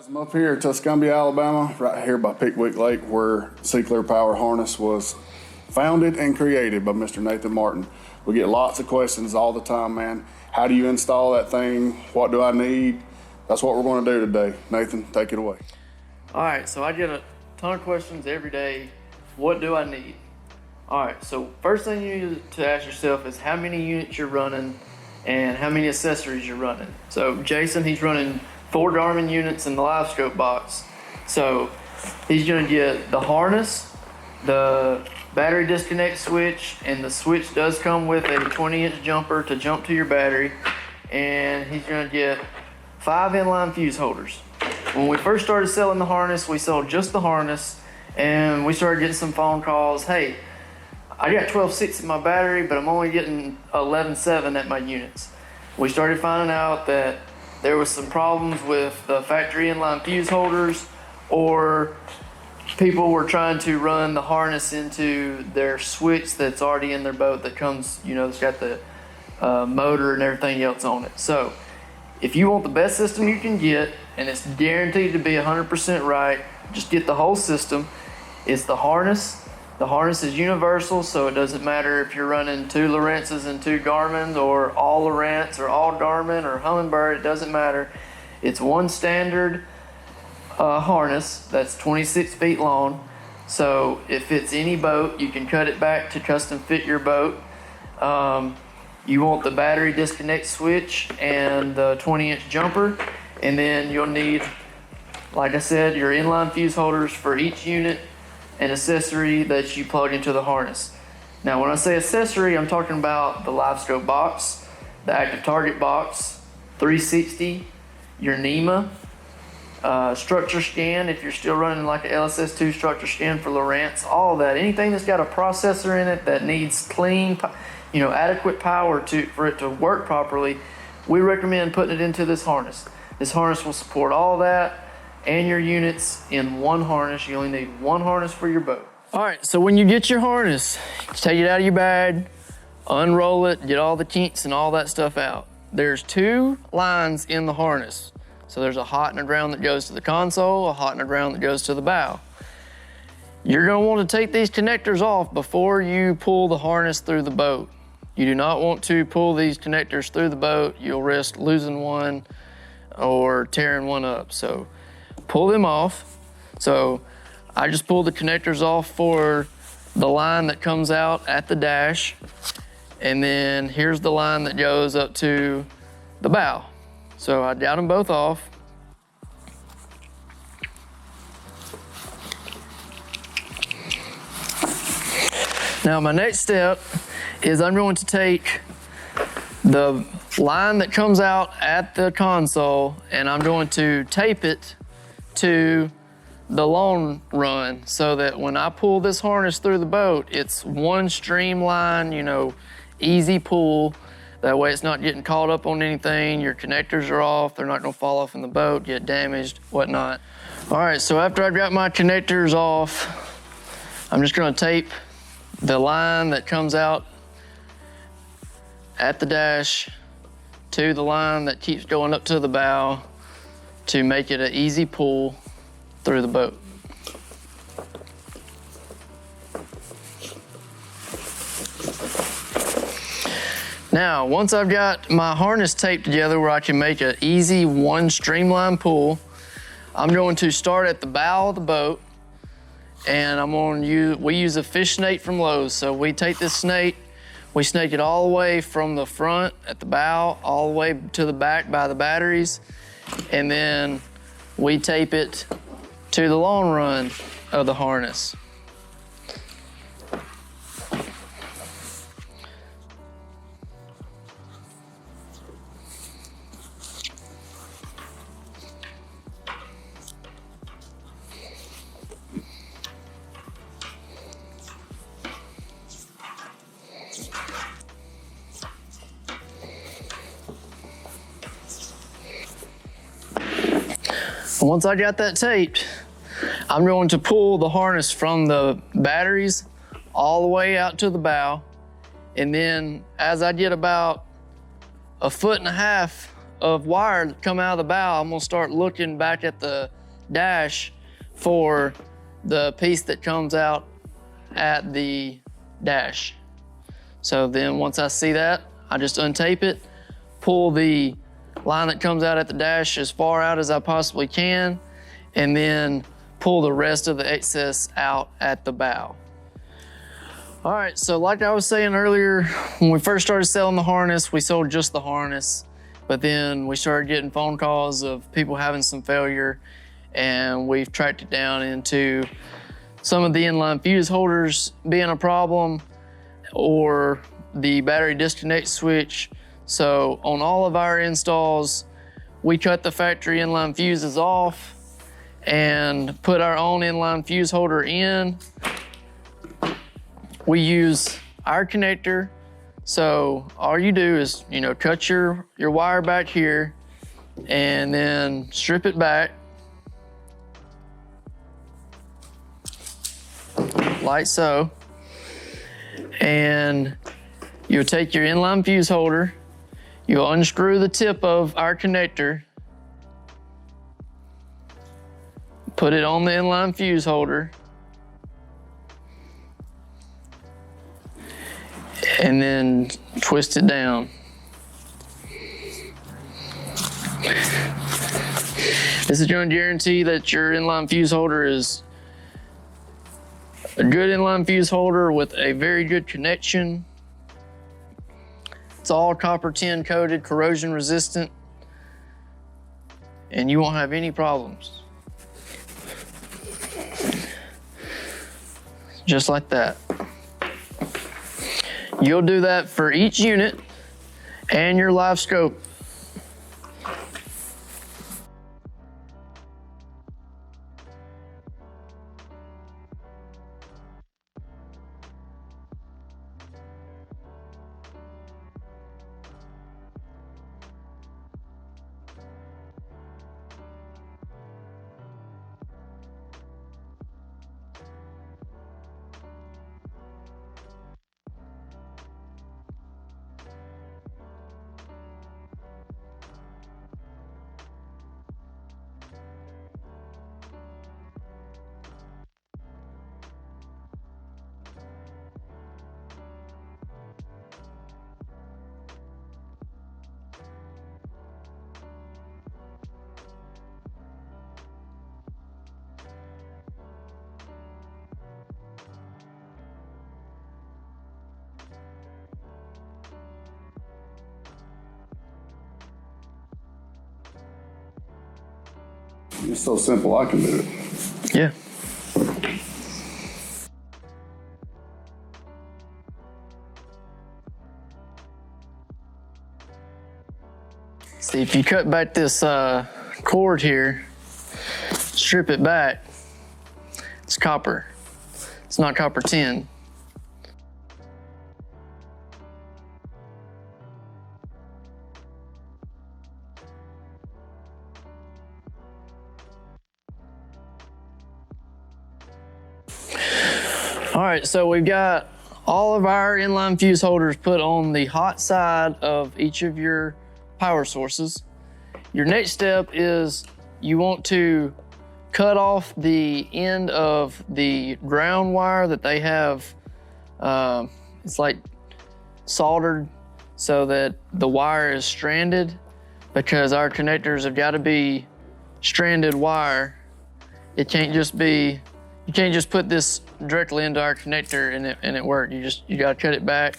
I'm up here at 𝗬𝗲𝗿, Alabama, right here by Pickwick Lake, where 𝗬𝗲𝗄𝗿 harness was founded and created by Mr. Nathan Martin. We get lots of questions all the time, man. How do you install that thing? What do I need? That's what we're going to do today. Nathan, take it away. All right, so I get a ton of questions every day. What do I need? All right, so first thing you need to ask yourself is how many units you're running and how many accessories you're running. So Jason, he's running 4 Garmin units in the 𝗲𝗲 box. So he's gonna get the harness, the battery disconnect switch, and the switch does come with a 20-inch jumper to jump to your battery. And he's gonna get 5 inline fuse holders. When we first started selling the harness, we sold just the harness, and we started getting some phone calls. Hey, I got 12.6 in my battery, but I'm only getting 11.7 at my units. We started finding out that there was some problems with the factory inline fuse holders, or people were trying to run the harness into their switch that's already in their boat that comes, it's got the motor and everything else on it. So if you want the best system you can get, and it's guaranteed to be 100% right, just get the whole system. It's the harness. The harness is universal, so it doesn't matter if you're running 2 Lowrentzes and 2 Garmins, or all Lowrentz or all Garmin or Humminbird. It doesn't matter. It's one standard harness that's 26 feet long. So it fits any boat. You can cut it back to custom fit your boat. You want the battery disconnect switch and the 20-inch jumper, and then you'll need, like I said, your inline fuse holders for each unit, an accessory that you plug into the harness. Now, when I say accessory, I'm talking about the LiveScope box, the active target box, 360, your NEMA, structure scan if you're still running like an LSS2 structure scan for Lowrentz, all that. Anything that's got a processor in it that needs clean, adequate power for it to work properly, we recommend putting it into this harness. This harness will support all that and your units in one harness. You only need one harness for your boat. All right, so when you get your harness, take it out of your bag, unroll it, get all the kinks and all that stuff out. There's 2 lines in the harness. So there's a hot and a ground that goes to the console, a hot and a ground that goes to the bow. You're gonna want to take these connectors off before you pull the harness through the boat. You do not want to pull these connectors through the boat. You'll risk losing one or tearing one up. So pull them off. So I just pulled the connectors off for the line that comes out at the dash. And then here's the line that goes up to the bow. So I got them both off. Now my next step is I'm going to take the line that comes out at the console and I'm going to tape it to the long run so that when I pull this harness through the boat, it's one streamline, easy pull. That way it's not getting caught up on anything. Your connectors are off. They're not gonna fall off in the boat, get damaged, whatnot. All right, so after I've got my connectors off, I'm just gonna tape the line that comes out at the dash to the line that keeps going up to the bow to make it an easy pull through the boat. Now, once I've got my harness taped together where I can make an easy one streamline pull, I'm going to start at the bow of the boat, and we use a fish snake from Lowe's. So we take this snake, we snake it all the way from the front at the bow, all the way to the back by the batteries, and then we tape it to the long run of the harness. Once I got that taped, I'm going to pull the harness from the batteries all the way out to the bow. And then as I get about 1.5 feet of wire that come out of the bow, I'm gonna start looking back at the dash for the piece that comes out at the dash. So then once I see that, I just untape it, pull the line that comes out at the dash as far out as I possibly can, and then pull the rest of the excess out at the bow. All right, so like I was saying earlier, when we first started selling the harness, we sold just the harness, but then we started getting phone calls of people having some failure, and we've tracked it down into some of the inline fuse holders being a problem, or the battery disconnect switch. So on all of our installs, we cut the factory inline fuses off and put our own inline fuse holder in. We use our connector. So all you do is, cut your wire back here and then strip it back like so. And you'll take your inline fuse holder, you'll unscrew the tip of our connector, put it on the inline fuse holder, and then twist it down. This is going to guarantee that your inline fuse holder is a good inline fuse holder with a very good connection. It's all copper tin coated, corrosion resistant, and you won't have any problems. Just like that. You'll do that for each unit and your live scope. It's so simple, I can do it. Yeah. See, if you cut back this cord here, strip it back, it's copper. It's not copper tin. All right, so we've got all of our inline fuse holders put on the hot side of each of your power sources. Your next step is you want to cut off the end of the ground wire that they have. It's like soldered so that the wire is stranded, because our connectors have got to be stranded wire. It can't just be, you can't just put this directly into our connector and it work. You gotta cut it back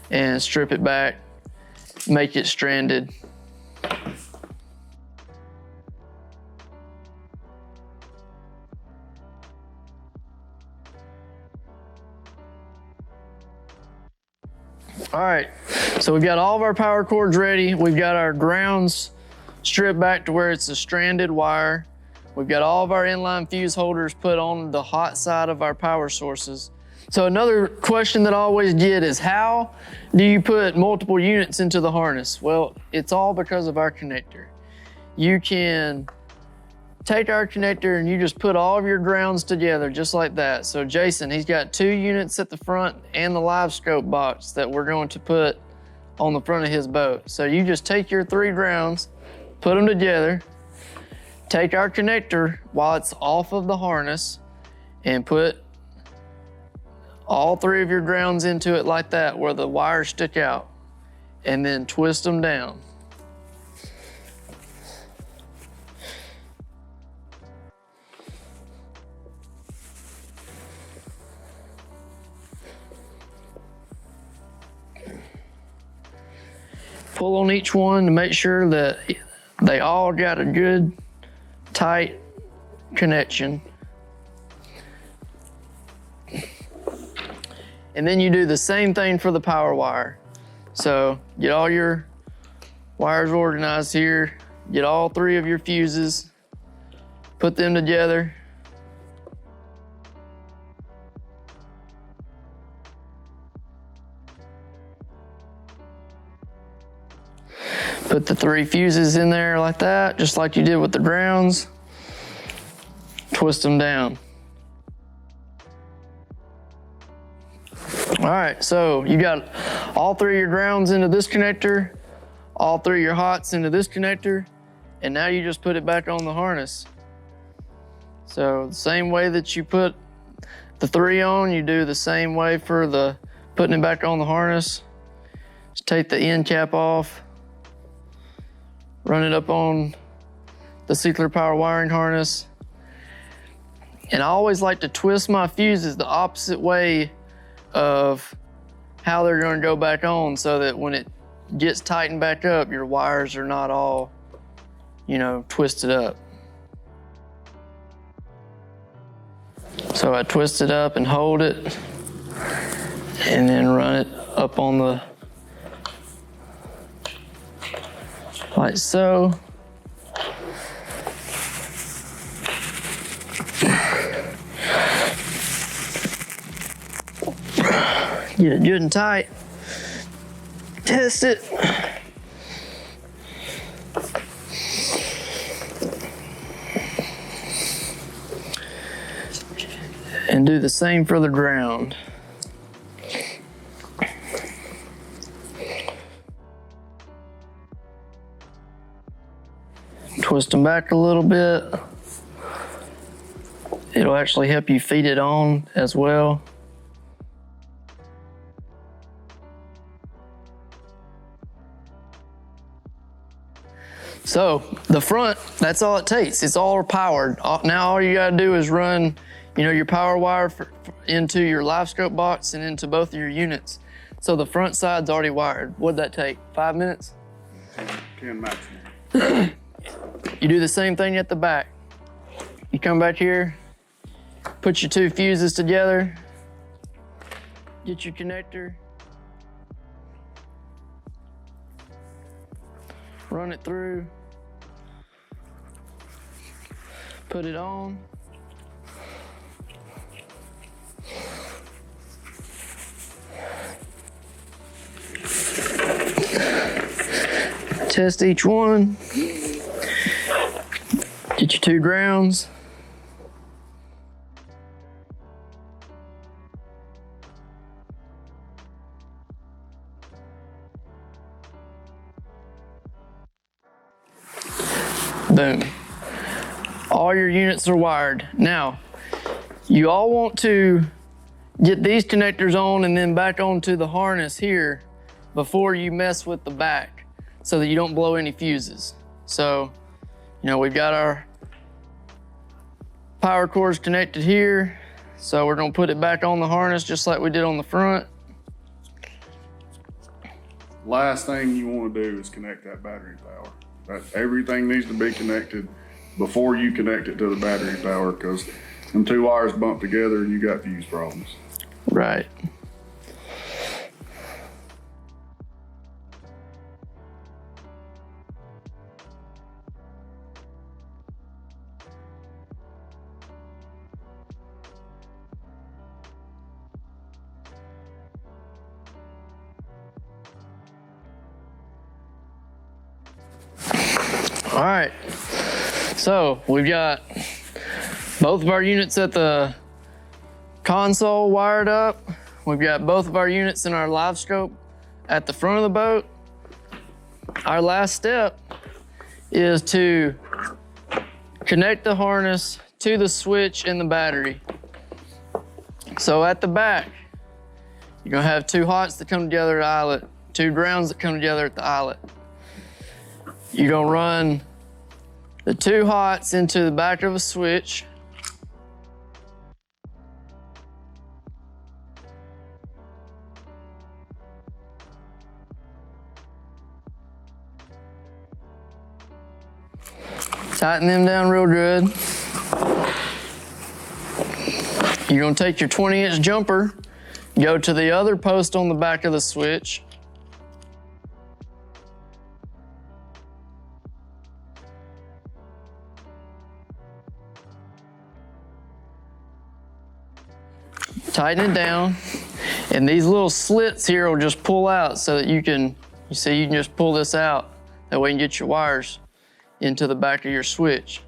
and strip it back, make it stranded. All right, so we've got all of our power cords ready. We've got our grounds stripped back to where it's a stranded wire. We've got all of our inline fuse holders put on the hot side of our power sources. So another question that I always get is, how do you put multiple units into the harness? Well, it's all because of our connector. You can take our connector and you just put all of your grounds together just like that. So Jason, he's got 2 units at the front and the live scope box that we're going to put on the front of his boat. So you just take your 3 grounds, put them together, take our connector while it's off of the harness, and put all 3 of your grounds into it like that where the wires stick out, and then twist them down. Pull on each one to make sure that they all got a good, tight connection. And then you do the same thing for the power wire. So get all your wires organized here, get all 3 of your fuses, put them together. Put the 3 fuses in there like that, just like you did with the grounds. Twist them down. All right, so you got all 3 of your grounds into this connector, all 3 of your hots into this connector, and now you just put it back on the harness. So the same way that you put the 3 on, you do the same way for the putting it back on the harness. Just take the end cap off, run it up on the 𝗖𝗲𝗿 wiring harness. And I always like to twist my fuses the opposite way of how they're going to go back on, so that when it gets tightened back up, your wires are not all, you know, twisted up. So I twist it up and hold it, and then run it up on the, like so. Get it good and tight. Test it. And do the same for the ground. Twist them back a little bit. It'll actually help you feed it on as well. So the front, that's all it takes. It's all powered. Now all you gotta do is run, you know, your power wire into your live scope box and into both of your units. So the front side's already wired. What'd that take? 5 minutes? 10 maximum. You do the same thing at the back. You come back here, put your 2 fuses together, get your connector, run it through, put it on, test each one, get your 2 grounds, boom. All your units are wired. Now, you all want to get these connectors on and then back onto the harness here before you mess with the back, so that you don't blow any fuses. So, you know, we've got our power cords connected here, so we're gonna put it back on the harness just like we did on the front. Last thing you want to do is connect that battery power. Everything needs to be connected before you connect it to the battery power, because when 2 wires bump together, you got fuse problems. Right. All right, so we've got both of our units at the console wired up. We've got both of our units in our live scope at the front of the boat, our last step is to connect the harness to the switch in the battery. So at the back, you're gonna have two hots that come together at the eyelet, two grounds that come together at the eyelet. You're gonna run the two hots into the back of a switch. Tighten them down real good. You're gonna take your 20-inch jumper, go to the other post on the back of the switch. Tighten it down, and these little slits here will just pull out so that you can just pull this out. That way you can get your wires into the back of your switch.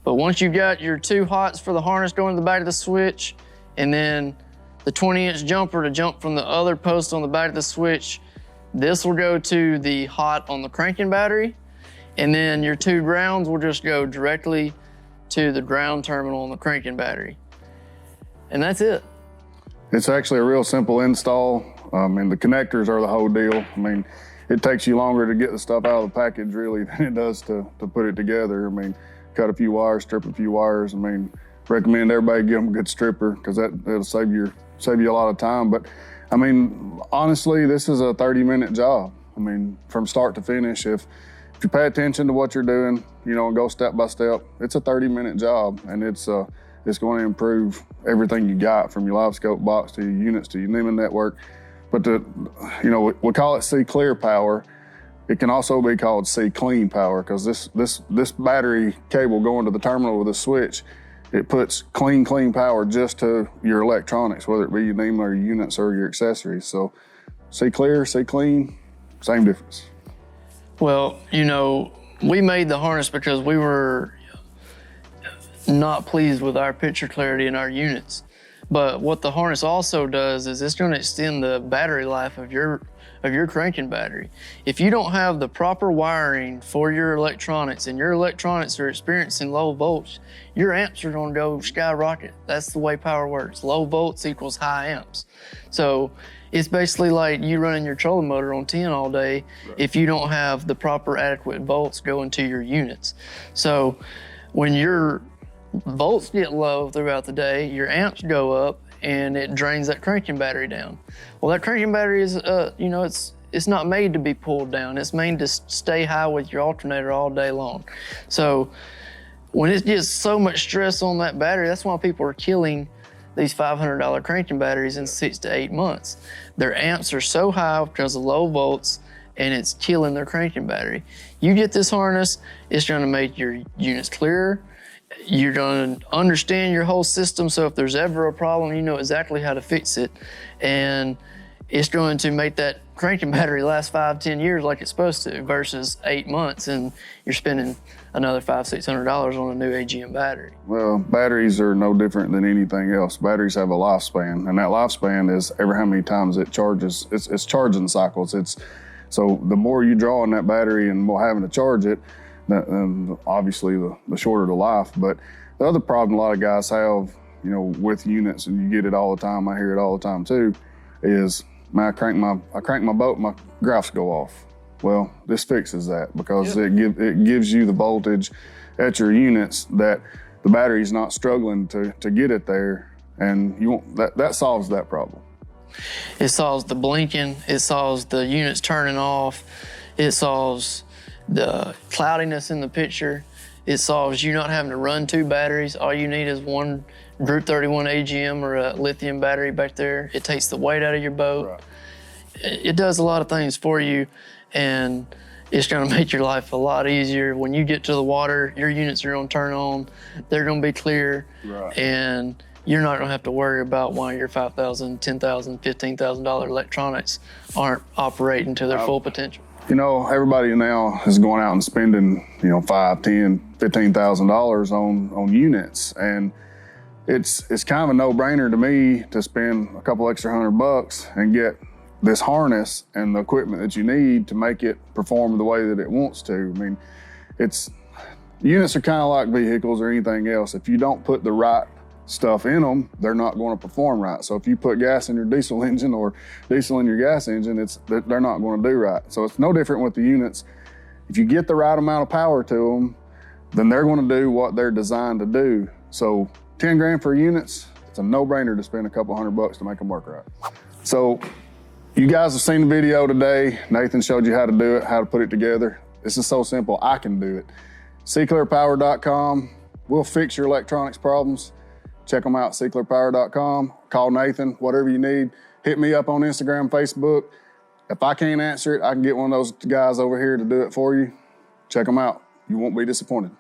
But once you've got your two hots for the harness going to the back of the switch, and then the 20-inch jumper to jump from the other post on the back of the switch, this will go to the hot on the cranking battery, and then your two grounds will just go directly to the ground terminal on the cranking battery. And that's it. It's actually a real simple install. And the connectors are the whole deal. I mean, it takes you longer to get the stuff out of the package really than it does to put it together. I mean, cut a few wires, strip a few wires. I mean, recommend everybody give them a good stripper because that'll save you a lot of time. But I mean, honestly, this is a 30-minute job. I mean, from start to finish, if you pay attention to what you're doing, you know, and go step by step, it's a 30-minute job, and it's going to improve everything you got, from your live scope box to your units to your NEMA network. But we call it 𝗲𝗲𝗿. It can also be called 𝗲𝗲𝗿 because this battery cable going to the terminal with a switch, it puts clean power just to your electronics, whether it be your NEMA or your units or your accessories. So 𝗲𝗲𝗿, same difference. Well, you know, we made the harness because we were not pleased with our picture clarity in our units. But what the harness also does is it's going to extend the battery life of your cranking battery. If you don't have the proper wiring for your electronics and your electronics are experiencing low volts, your amps are going to go skyrocket. That's the way power works. Low volts equals high amps. So it's basically like you running your trolling motor on 10 all day if you don't have the proper adequate volts going to your units. So when your volts get low throughout the day, your amps go up and it drains that cranking battery down. Well, that cranking battery is, it's not made to be pulled down. It's made to stay high with your alternator all day long. So when it gets so much stress on that battery, that's why people are killing these $500 cranking batteries in 6 to 8 months. Their amps are so high because of low volts, and it's killing their cranking battery. You get this harness, it's gonna make your units clearer. You're going to understand your whole system, so if there's ever a problem, you know exactly how to fix it. And it's going to make that cranking battery last 5-10 years like it's supposed to, versus 8 months, and you're spending another $500-600 on a new AGM battery. Well, batteries are no different than anything else. Batteries have a lifespan, and that lifespan is every how many times it charges. It's charging cycles. So the more you draw on that battery and more having to charge it, obviously the shorter the life. But the other problem a lot of guys have, you know, with units, and you get it all the time, I hear it all the time too, is, man, I crank my boat, my graphs go off. Well, this fixes that because it gives you the voltage at your units that the battery's not struggling to get it there, and that solves that problem. It solves the blinking, it solves the units turning off, it solves the cloudiness in the picture. It solves you not having to run two batteries. All you need is one Group 31 AGM or a lithium battery back there. It takes the weight out of your boat. Right. It does a lot of things for you, and it's gonna make your life a lot easier. When you get to the water, your units are gonna turn on, they're gonna be clear, right, and you're not gonna have to worry about why your $5,000, $10,000, $15,000 electronics aren't operating to their full potential. You know, everybody now is going out and spending, you know, $5,000, $10,000, $15,000 on units, and it's kind of a no-brainer to me to spend a couple extra $100 and get this harness and the equipment that you need to make it perform the way that it wants to. I mean, units are kind of like vehicles or anything else. If you don't put the right stuff in them, they're not going to perform right. So if you put gas in your diesel engine or diesel in your gas engine, they're not going to do right. So it's no different with the units. If you get the right amount of power to them, then they're going to do what they're designed to do. So 10 grand for units, it's a no-brainer to spend a couple $100 to make them work right. So you guys have seen the video today. Nathan showed you how to do it, how to put it together. This is so simple, I can do it. 𝗬𝗲𝗲𝗿 We'll fix your electronics problems. Check them out, 𝗬𝗲𝗲𝗿 Call Nathan, whatever you need. Hit me up on Instagram, Facebook. If I can't answer it, I can get one of those guys over here to do it for you. Check them out. You won't be disappointed.